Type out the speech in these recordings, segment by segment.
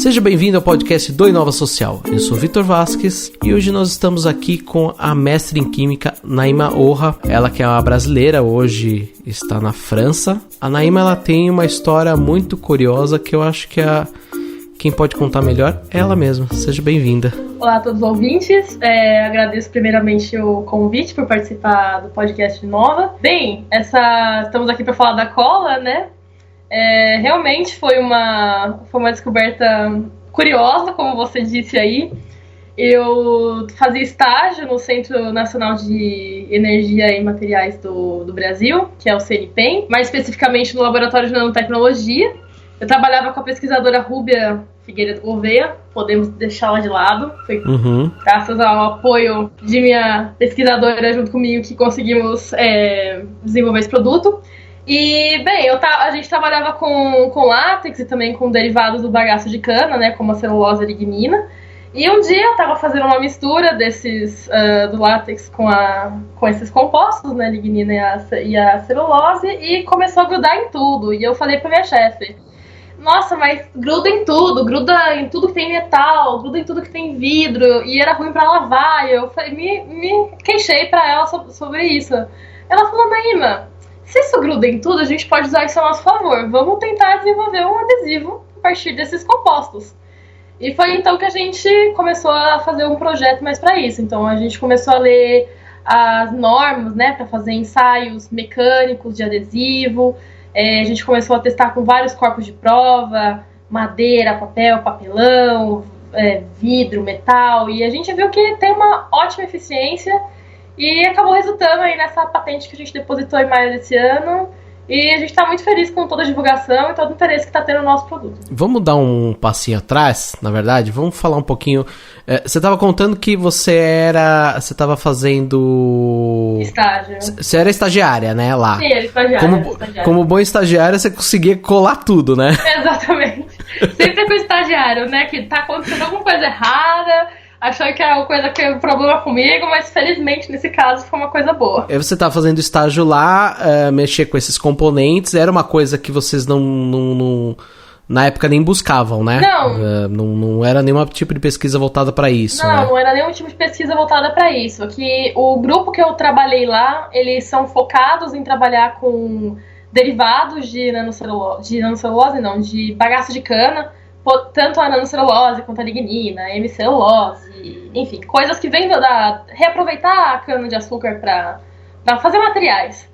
Seja bem-vindo ao podcast do Inova Social. Eu sou Vitor Vasques e hoje nós estamos aqui com a mestre em Química, Naima Orra. Ela que é uma brasileira, hoje está na França. A Naima ela tem uma história muito curiosa que eu acho que quem pode contar melhor é ela mesma. Seja bem-vinda. Olá a todos os ouvintes, agradeço primeiramente o convite por participar do podcast Inova. Bem, estamos aqui para falar da cola, né? Realmente foi uma descoberta curiosa, como você disse aí. Eu fazia estágio no Centro Nacional de Energia e Materiais do Brasil, que é o CNPEM, mais especificamente no Laboratório de Nanotecnologia. Eu trabalhava com a pesquisadora Rúbia Figueiredo Gouveia, podemos deixá-la de lado. Foi graças ao apoio de minha pesquisadora junto comigo que conseguimos desenvolver esse produto. E, bem, a gente trabalhava com látex e também com derivados do bagaço de cana, né, como a celulose e a lignina. E um dia eu estava fazendo uma mistura do látex com esses compostos, né, lignina e a celulose, e começou a grudar em tudo. E eu falei pra minha chefe: nossa, mas gruda em tudo que tem metal, gruda em tudo que tem vidro, e era ruim pra lavar. E eu me queixei pra ela sobre isso. Ela falou: Naima, se isso gruda em tudo, a gente pode usar isso a nosso favor. Vamos tentar desenvolver um adesivo a partir desses compostos. E foi então que a gente começou a fazer um projeto mais para isso. Então a gente começou a ler as normas, né, para fazer ensaios mecânicos de adesivo. A gente começou a testar com vários corpos de prova, madeira, papel, papelão, vidro, metal. E a gente viu que tem uma ótima eficiência. E acabou resultando aí nessa patente que a gente depositou em maio desse ano. E a gente está muito feliz com toda a divulgação e todo o interesse que está tendo no nosso produto. Vamos dar um passinho atrás, na verdade? Vamos falar um pouquinho. Você estava contando que você estava fazendo estágio. Você era estagiária, né, lá? Sim, era estagiária. Como bom estagiária, você conseguia colar tudo, né? Exatamente. Sempre com o estagiário, né, que tá acontecendo alguma coisa errada, achou que era uma coisa que era um problema comigo, mas felizmente nesse caso foi uma coisa boa. Aí você tá fazendo estágio lá, mexer com esses componentes, era uma coisa que vocês não na época nem buscavam, né? Não era nenhum tipo de pesquisa voltada para isso, né? Não era nenhum tipo de pesquisa voltada para isso. Que o grupo que eu trabalhei lá, eles são focados em trabalhar com derivados de de bagaço de cana, tanto a nanocelulose quanto a lignina, a hemicelulose, enfim, coisas que vêm reaproveitar a cana-de-açúcar para fazer materiais.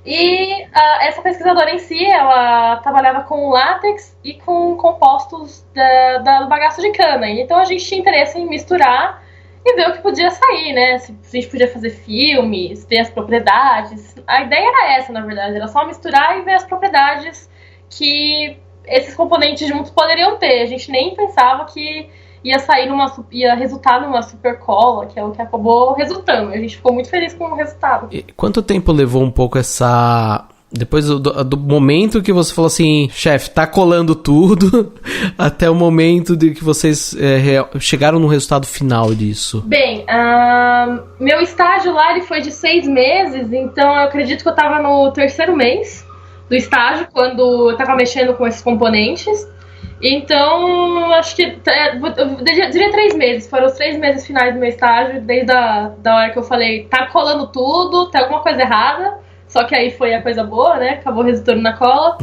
E essa pesquisadora em si, ela trabalhava com látex e com compostos do bagaço de cana. Então a gente tinha interesse em misturar e ver o que podia sair, né? Se a gente podia fazer filmes, ver as propriedades. A ideia era essa, na verdade, era só misturar e ver as propriedades que esses componentes juntos poderiam ter. A gente nem pensava que ia resultar numa super cola, que é o que acabou resultando. A gente ficou muito feliz com o resultado. E quanto tempo levou um pouco depois do momento que você falou assim, chefe, tá colando tudo, até o momento de que vocês chegaram no resultado final disso? Bem, meu estágio lá ele foi de 6 meses, então eu acredito que eu tava no 3º mês do estágio, quando eu tava mexendo com esses componentes. Então, acho que eu diria 3 meses. Foram os 3 meses finais do meu estágio, desde da hora que eu falei, tá colando tudo, tem alguma coisa errada. Só que aí foi a coisa boa, né? Acabou resultando na cola.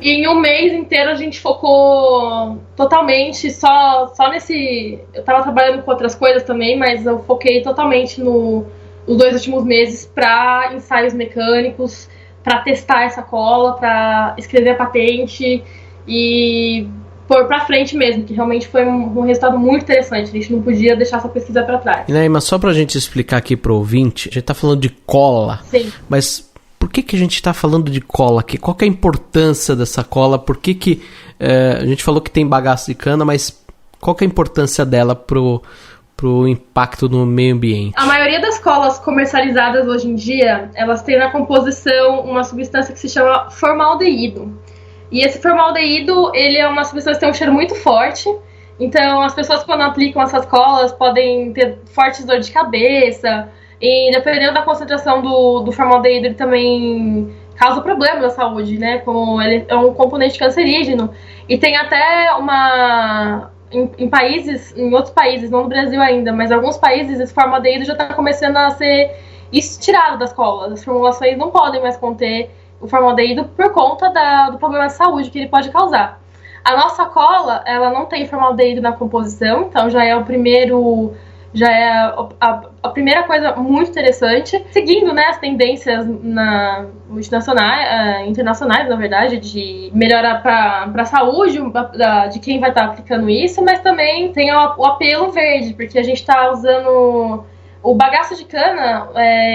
E em um mês inteiro a gente focou totalmente só nesse... Eu tava trabalhando com outras coisas também, mas eu foquei totalmente nos 2 últimos meses pra ensaios mecânicos, para testar essa cola, para escrever a patente e pôr para frente mesmo, que realmente foi um resultado muito interessante. A gente não podia deixar essa pesquisa para trás. Mas só pra gente explicar aqui pro ouvinte, a gente tá falando de cola. Sim. Mas por que a gente tá falando de cola aqui? Qual que é a importância dessa cola? Por que a gente falou que tem bagaço de cana, mas qual que é a importância dela pro impacto no meio ambiente? A maioria das colas comercializadas hoje em dia, elas têm na composição uma substância que se chama formaldeído. E esse formaldeído, ele é uma substância que tem um cheiro muito forte. Então, as pessoas quando aplicam essas colas podem ter fortes dores de cabeça. E dependendo da concentração do formaldeído, ele também causa problemas à saúde, né? Como ele é um componente cancerígeno. E tem até em outros países, não no Brasil ainda, mas em alguns países esse formaldeído já está começando a ser tirado das colas. As formulações não podem mais conter o formaldeído por conta do problema de saúde que ele pode causar. A nossa cola, ela não tem formaldeído na composição, então já é a primeira coisa muito interessante, seguindo, né, as tendências internacionais, na verdade, de melhorar para a saúde de quem vai estar aplicando isso, mas também tem o apelo verde, porque a gente está usando o bagaço de cana,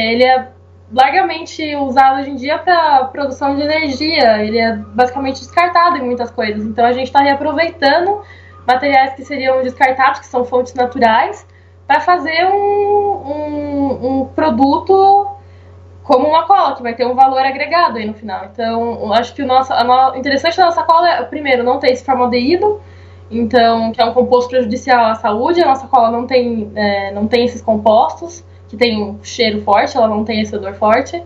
ele é largamente usado hoje em dia para produção de energia, ele é basicamente descartado em muitas coisas, então a gente está reaproveitando materiais que seriam descartados, que são fontes naturais, para fazer um produto como uma cola, que vai ter um valor agregado aí no final. Então, eu acho que o interessante da nossa cola é, primeiro, não ter esse formaldeído, então, que é um composto prejudicial à saúde. A nossa cola não tem esses compostos, que tem um cheiro forte, ela não tem esse odor forte,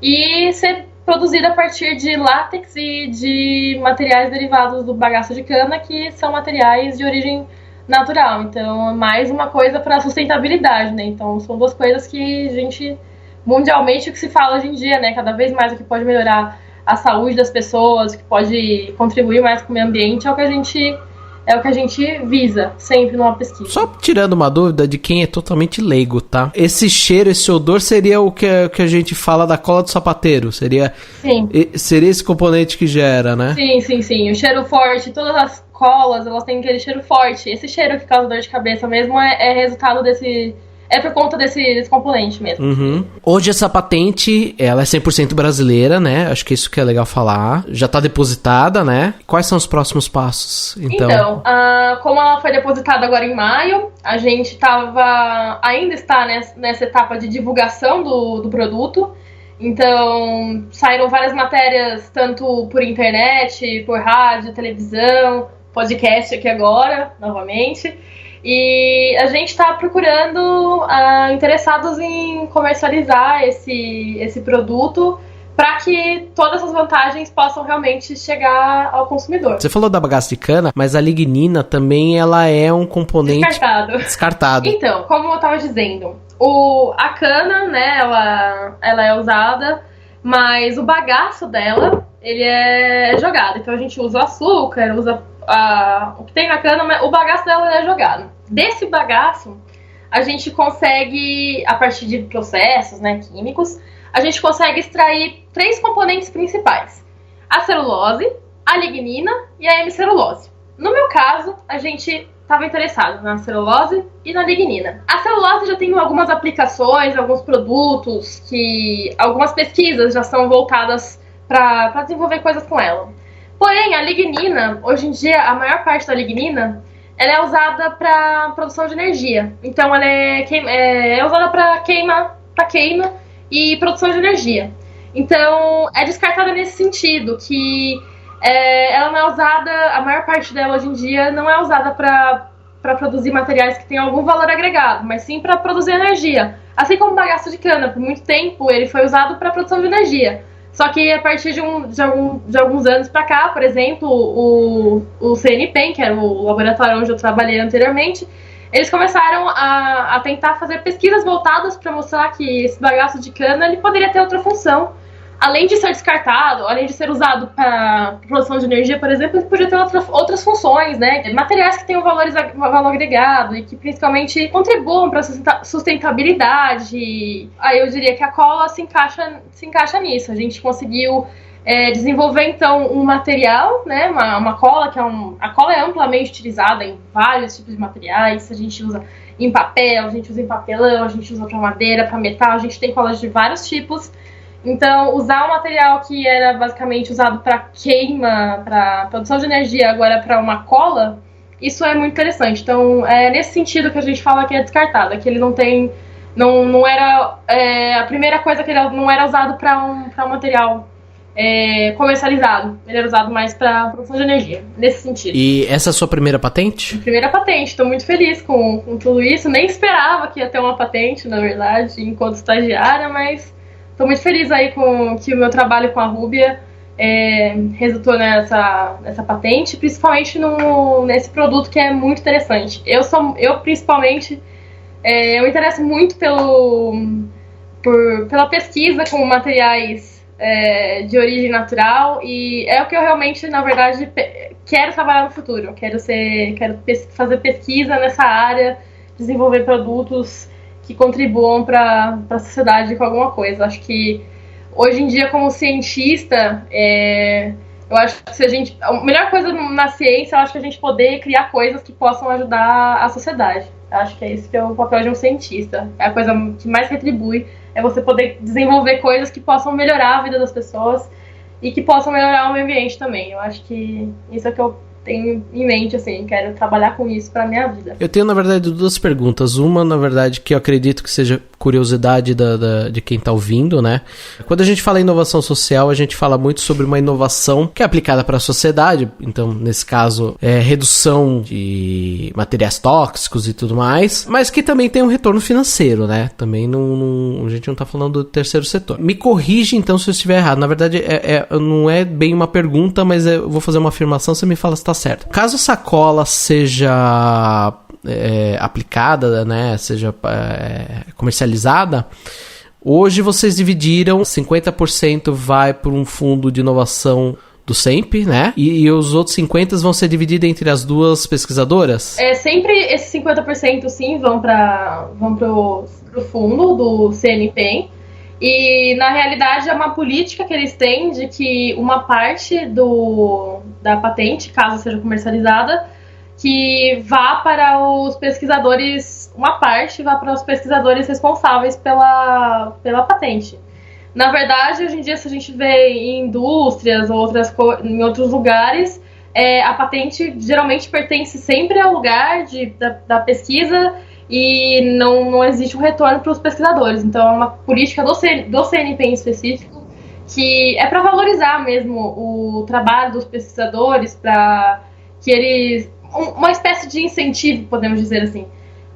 e ser produzida a partir de látex e de materiais derivados do bagaço de cana, que são materiais de origem natural. Então, é mais uma coisa para sustentabilidade, né? Então, são duas coisas que a gente, mundialmente, o que se fala hoje em dia, né? Cada vez mais o que pode melhorar a saúde das pessoas, o que pode contribuir mais com o meio ambiente, é o que a gente visa sempre numa pesquisa. Só tirando uma dúvida de quem é totalmente leigo, tá? Esse cheiro, esse odor seria o que a gente fala da cola do sapateiro? Seria esse componente que gera, né? Sim. O cheiro forte, todas as colas, elas têm aquele cheiro forte. Esse cheiro que causa dor de cabeça mesmo é resultado desse... É por conta desse componente mesmo. Uhum. Hoje essa patente, ela é 100% brasileira, né? Acho que isso que é legal falar. Já tá depositada, né? Quais são os próximos passos, então? Como ela foi depositada agora em maio, a gente ainda está nessa etapa de divulgação do produto. Então, saíram várias matérias, tanto por internet, por rádio, televisão, podcast aqui agora, novamente. E a gente está procurando interessados em comercializar esse produto para que todas essas vantagens possam realmente chegar ao consumidor. Você falou da bagaço de cana, mas a lignina também ela é um componente descartado. Então, como eu estava dizendo, a cana, né, ela é usada, mas o bagaço dela, ele é jogado. Então a gente usa o açúcar, usa o que tem na cana, mas o bagaço dela é jogado. Desse bagaço, a gente consegue, a partir de processos, né, químicos, a gente consegue extrair 3 componentes principais: a celulose, a lignina e a hemicelulose. No meu caso, a gente estava interessado na celulose e na lignina. A celulose já tem algumas aplicações, alguns produtos, algumas pesquisas já são voltadas para desenvolver coisas com ela. Porém, a lignina, hoje em dia, a maior parte da lignina, ela é usada para produção de energia. Então, ela é usada para queima e produção de energia. Então, é descartada nesse sentido, que ela não é usada, a maior parte dela hoje em dia não é usada para produzir materiais que tenham algum valor agregado, mas sim para produzir energia. Assim como o bagaço de cana, por muito tempo ele foi usado para produção de energia. Só que a partir de alguns anos para cá, por exemplo, o CNPEM, que era o laboratório onde eu trabalhei anteriormente, eles começaram a tentar fazer pesquisas voltadas para mostrar que esse bagaço de cana ele poderia ter outra função. Além de ser descartado, além de ser usado para produção de energia, por exemplo, ele podia ter outras funções, né? Materiais que tenham valor agregado e que principalmente contribuam para a sustentabilidade. Aí eu diria que a cola se encaixa nisso. A gente conseguiu desenvolver, então, um material, né? Uma cola, a cola é amplamente utilizada em vários tipos de materiais. A gente usa em papel, a gente usa em papelão, a gente usa para madeira, para metal, a gente tem colas de vários tipos. Então, usar um material que era basicamente usado para queima, para produção de energia, agora para uma cola, isso é muito interessante. Então, é nesse sentido que a gente fala que é descartado, que ele não era a primeira coisa, que ele não era usado para um material comercializado. Ele era usado mais para produção de energia, nesse sentido. E essa é a sua primeira patente? Primeira patente, estou muito feliz com tudo isso. Nem esperava que ia ter uma patente, na verdade, enquanto estagiária, mas tô muito feliz aí com que o meu trabalho com a Rúbia resultou nessa patente, principalmente nesse produto que é muito interessante. Eu principalmente, eu me interesso muito pela pesquisa com materiais de origem natural, e é o que eu realmente, na verdade, quero trabalhar no futuro. Quero fazer pesquisa nessa área, desenvolver produtos que contribuam para a sociedade com alguma coisa. Acho que hoje em dia, como cientista, eu acho que a melhor coisa na ciência, eu acho que a gente poder criar coisas que possam ajudar a sociedade. Eu acho que é esse que é o papel de um cientista. É a coisa que mais retribui, é você poder desenvolver coisas que possam melhorar a vida das pessoas e que possam melhorar o meio ambiente também. Eu acho que isso é o que eu tenho em mente, assim, quero trabalhar com isso pra minha vida. Eu tenho, na verdade, duas perguntas. Uma, na verdade, que eu acredito que seja curiosidade de quem tá ouvindo, né? Quando a gente fala em inovação social, a gente fala muito sobre uma inovação que é aplicada para a sociedade. Então, nesse caso, redução de materiais tóxicos e tudo mais, mas que também tem um retorno financeiro, né? Também a gente não tá falando do terceiro setor. Me corrige, então, se eu estiver errado. Na verdade, não é bem uma pergunta, mas eu vou fazer uma afirmação, você me fala se tá certo. Caso a sacola seja aplicada, né, seja comercializada, hoje vocês dividiram 50% vai para um fundo de inovação do SEMP, né? E os outros 50% vão ser divididos entre as duas pesquisadoras? Sempre esses 50% sim vão pro fundo do CNPEM. E, na realidade, é uma política que eles têm de que uma parte da patente, caso seja comercializada, que vá para os pesquisadores, uma parte vá para os pesquisadores responsáveis pela patente. Na verdade, hoje em dia, se a gente vê em indústrias ou em outros lugares, a patente geralmente pertence sempre ao lugar da pesquisa, e não existe um retorno para os pesquisadores. Então, é uma política do CNP em específico, que é para valorizar mesmo o trabalho dos pesquisadores, para que eles... uma espécie de incentivo, podemos dizer assim,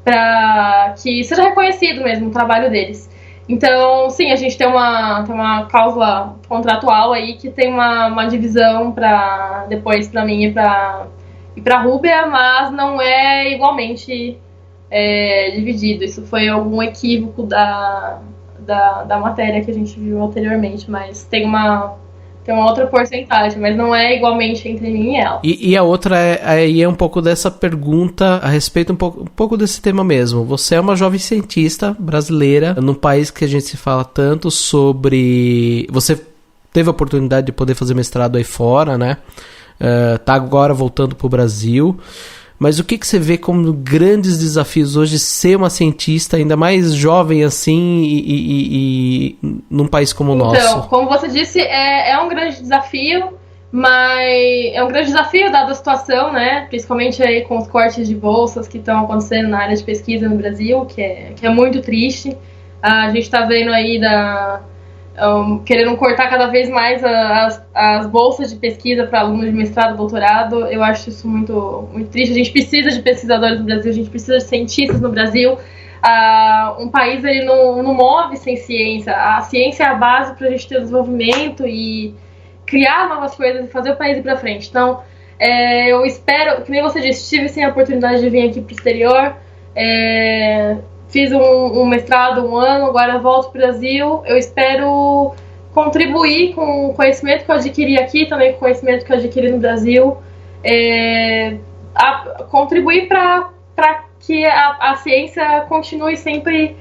para que seja reconhecido mesmo o trabalho deles. Então, sim, a gente tem uma cláusula contratual aí que tem uma divisão depois para mim e para a Rúbia, mas não é igualmente dividido. Isso foi algum equívoco da matéria que a gente viu anteriormente, mas tem uma outra porcentagem, mas não é igualmente entre mim e ela. E a outra é um pouco dessa pergunta a respeito um pouco desse tema mesmo. Você é uma jovem cientista brasileira num país que a gente se fala tanto sobre... Você teve a oportunidade de poder fazer mestrado aí fora, né? Tá agora voltando pro Brasil. Mas o que você vê como grandes desafios hoje de ser uma cientista ainda mais jovem assim e num país como o nosso? Então, como você disse, é um grande desafio, mas é um grande desafio dada a situação, né? Principalmente aí com os cortes de bolsas que estão acontecendo na área de pesquisa no Brasil, que é muito triste. A gente está vendo aí querendo cortar cada vez mais as bolsas de pesquisa para alunos de mestrado e doutorado. Eu acho isso muito, muito triste. A gente precisa de pesquisadores no Brasil, a gente precisa de cientistas no Brasil. Um país ele não move sem ciência. A ciência é a base para a gente ter desenvolvimento e criar novas coisas e fazer o país ir para frente. Então, eu espero, que nem você disse, tive sim a oportunidade de vir aqui para o exterior. Fiz um mestrado 1 ano, agora volto para o Brasil. Eu espero contribuir com o conhecimento que eu adquiri aqui, também com o conhecimento que eu adquiri no Brasil. Contribuir para que a ciência continue sempre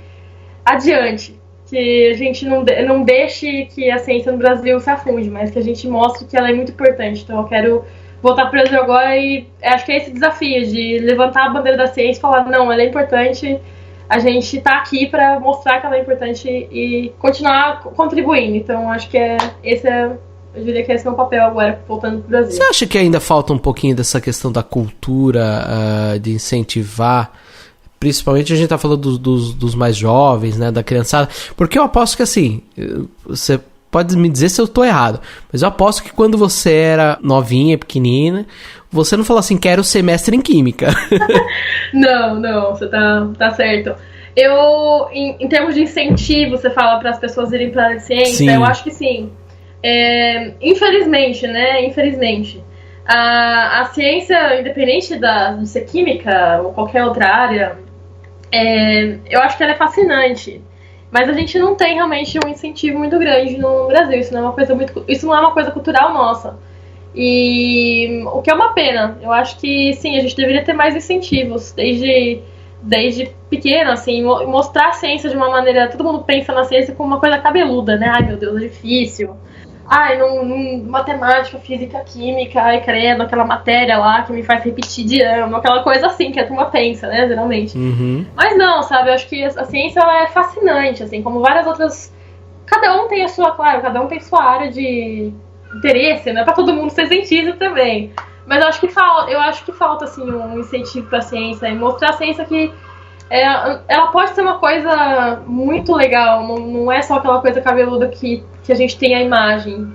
adiante. Que a gente não deixe que a ciência no Brasil se afunde, mas que a gente mostre que ela é muito importante. Então eu quero voltar para o Brasil agora e acho que é esse desafio de levantar a bandeira da ciência e falar, não, ela é importante. A gente está aqui para mostrar que ela é importante e continuar contribuindo. Então, acho que eu diria que esse é o meu papel agora, voltando para o Brasil. Você acha que ainda falta um pouquinho dessa questão da cultura, de incentivar? Principalmente a gente está falando dos mais jovens, né, da criançada. Porque eu aposto que, assim, você pode me dizer se eu estou errado, mas eu aposto que quando você era novinha, pequenina, você não falou assim, quero ser mestre em química. Não, você tá certo. Em termos de incentivo, você fala para as pessoas irem para a área de ciência, sim. Eu acho que sim. Infelizmente, né? Infelizmente. A ciência, independente de ser química ou qualquer outra área, eu acho que ela é fascinante. Mas a gente não tem realmente um incentivo muito grande no Brasil. Isso não é uma coisa cultural nossa. E o que é uma pena. Eu acho que sim, a gente deveria ter mais incentivos desde pequeno, assim, mostrar a ciência de uma maneira. Todo mundo pensa na ciência como uma coisa cabeluda, né? Ai, meu Deus, é difícil. Ai, matemática, física, química, ai, credo, aquela matéria lá que me faz repetir de ano, aquela coisa assim que a turma pensa, né, geralmente. Uhum. Mas não, sabe, eu acho que a ciência ela é fascinante, assim, como várias outras. Cada um tem cada um tem sua área de interesse, não é pra todo mundo ser cientista também. Mas eu acho que falta, assim, um incentivo pra ciência e mostrar a ciência que ela pode ser uma coisa muito legal, não é só aquela coisa cabeluda que a gente tem a imagem.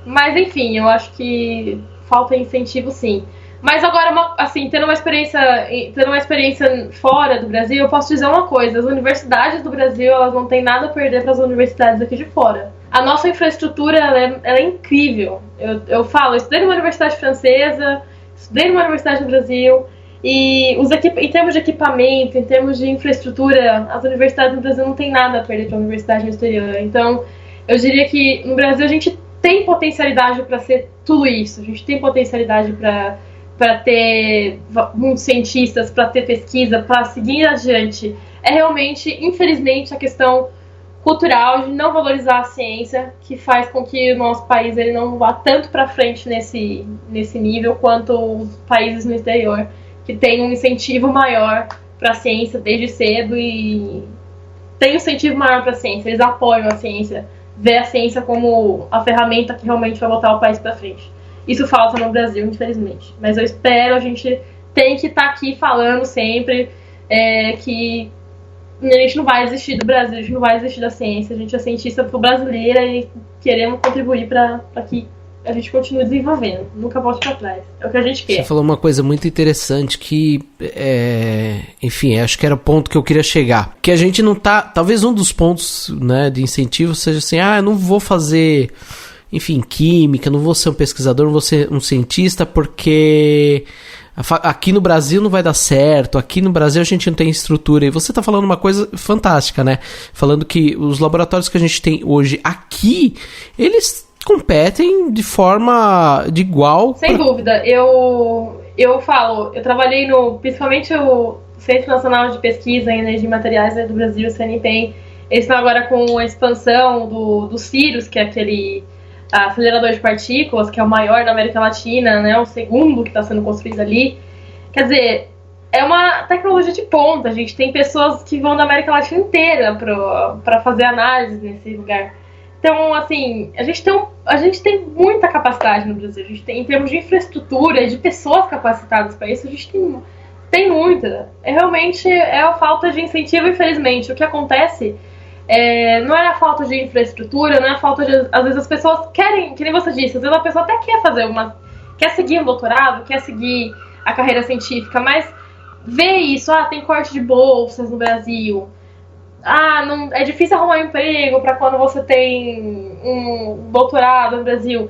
Mas enfim, eu acho que falta incentivo sim. Mas agora, assim, tendo uma experiência fora do Brasil, eu posso dizer uma coisa: as universidades do Brasil, elas não têm nada a perder para as universidades aqui de fora. A nossa infraestrutura, ela é incrível. Eu estudei numa universidade francesa, estudei numa universidade no Brasil, e em termos de equipamento, em termos de infraestrutura, as universidades no Brasil não têm nada a perder para a universidade no exterior. Então, eu diria que no Brasil a gente tem potencialidade para ser tudo isso. A gente tem potencialidade para ter muitos cientistas, para ter pesquisa, para seguir adiante. É realmente, infelizmente, a questão cultural de não valorizar a ciência que faz com que o nosso país ele não vá tanto para frente nesse nível quanto os países no exterior, que tem um incentivo maior para a ciência desde cedo e tem um incentivo maior para a ciência. Eles apoiam a ciência, vê a ciência como a ferramenta que realmente vai botar o país para frente. Isso falta no Brasil, infelizmente. Mas eu espero, a gente tem que estar aqui falando sempre que a gente não vai desistir do Brasil, a gente não vai desistir da ciência. A gente é cientista brasileira e queremos contribuir para que a gente continue desenvolvendo. Nunca volte para trás. É o que a gente quer. Você falou uma coisa muito interessante que, enfim, acho que era o ponto que eu queria chegar. Que a gente não tá... Talvez um dos pontos, né, de incentivo seja assim, eu não vou fazer... Enfim, química, não vou ser um pesquisador, não vou ser um cientista porque aqui no Brasil não vai dar certo, aqui no Brasil a gente não tem estrutura. E você está falando uma coisa fantástica, né? Falando que os laboratórios que a gente tem hoje aqui, eles competem de forma de igual. Sem dúvida. Eu trabalhei principalmente o Centro Nacional de Pesquisa em Energia e Materiais do Brasil, o CNPEM. Eles estão agora com a expansão do CIRUS, que é aquele acelerador de partículas, que é o maior da América Latina, né, o segundo que está sendo construído ali. Quer dizer, é uma tecnologia de ponta. A gente tem pessoas que vão da América Latina inteira para fazer análise nesse lugar. Então, assim, a gente tem muita capacidade no Brasil. A gente tem, em termos de infraestrutura, de pessoas capacitadas para isso, a gente tem muita. Realmente é a falta de incentivo, infelizmente. O que acontece não é a falta de infraestrutura, não é a falta de... Às vezes as pessoas querem, que nem você disse, às vezes a pessoa até quer seguir um doutorado, quer seguir a carreira científica, mas vê isso, tem corte de bolsas no Brasil, não, é difícil arrumar emprego para quando você tem um doutorado no Brasil.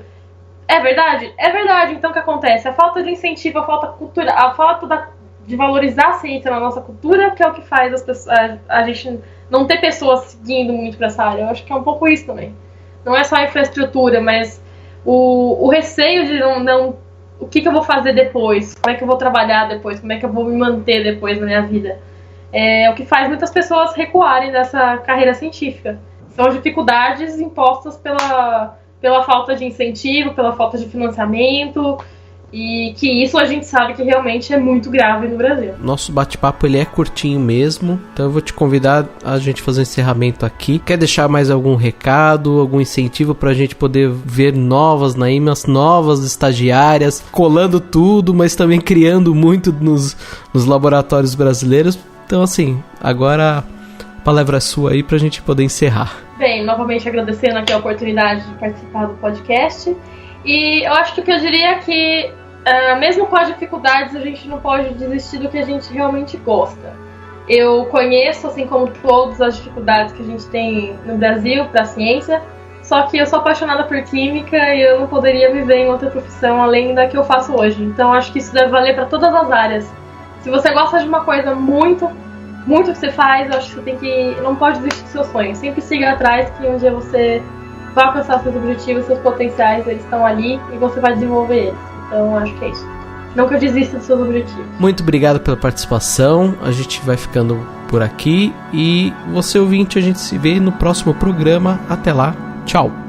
É verdade? É verdade. Então o que acontece? A falta de incentivo, a falta cultura, a falta de valorizar a ciência na nossa cultura, que é o que faz a gente não ter pessoas seguindo muito para essa área. Eu acho que é um pouco isso também. Não é só a infraestrutura, mas o receio de não o que eu vou fazer depois, como é que eu vou trabalhar depois, como é que eu vou me manter depois na minha vida. É o que faz muitas pessoas recuarem dessa carreira científica. São as dificuldades impostas pela falta de incentivo, pela falta de financiamento, e que isso a gente sabe que realmente é muito grave no Brasil. Nosso bate-papo ele é curtinho mesmo, então eu vou te convidar a gente fazer um encerramento aqui. Quer deixar mais algum recado, algum incentivo pra gente poder ver novas Naímas, novas estagiárias, colando tudo, mas também criando muito nos laboratórios brasileiros? Então assim, agora a palavra é sua aí pra gente poder encerrar. Bem, novamente agradecendo aqui a oportunidade de participar do podcast. E eu acho que o que eu diria é que, mesmo com as dificuldades, a gente não pode desistir do que a gente realmente gosta. Eu conheço, assim como todas as dificuldades que a gente tem no Brasil para a ciência, só que eu sou apaixonada por química e eu não poderia viver em outra profissão além da que eu faço hoje. Então acho que isso deve valer para todas as áreas. Se você gosta de uma coisa muito que você faz, eu acho que você não pode desistir dos seus sonhos. Sempre siga atrás, que um dia você vai alcançar seus objetivos, seus potenciais, eles estão ali e você vai desenvolver eles. Então acho que é isso. Nunca desista dos seus objetivos. Muito obrigado pela participação. A gente vai ficando por aqui. E você, ouvinte, a gente se vê no próximo programa. Até lá. Tchau.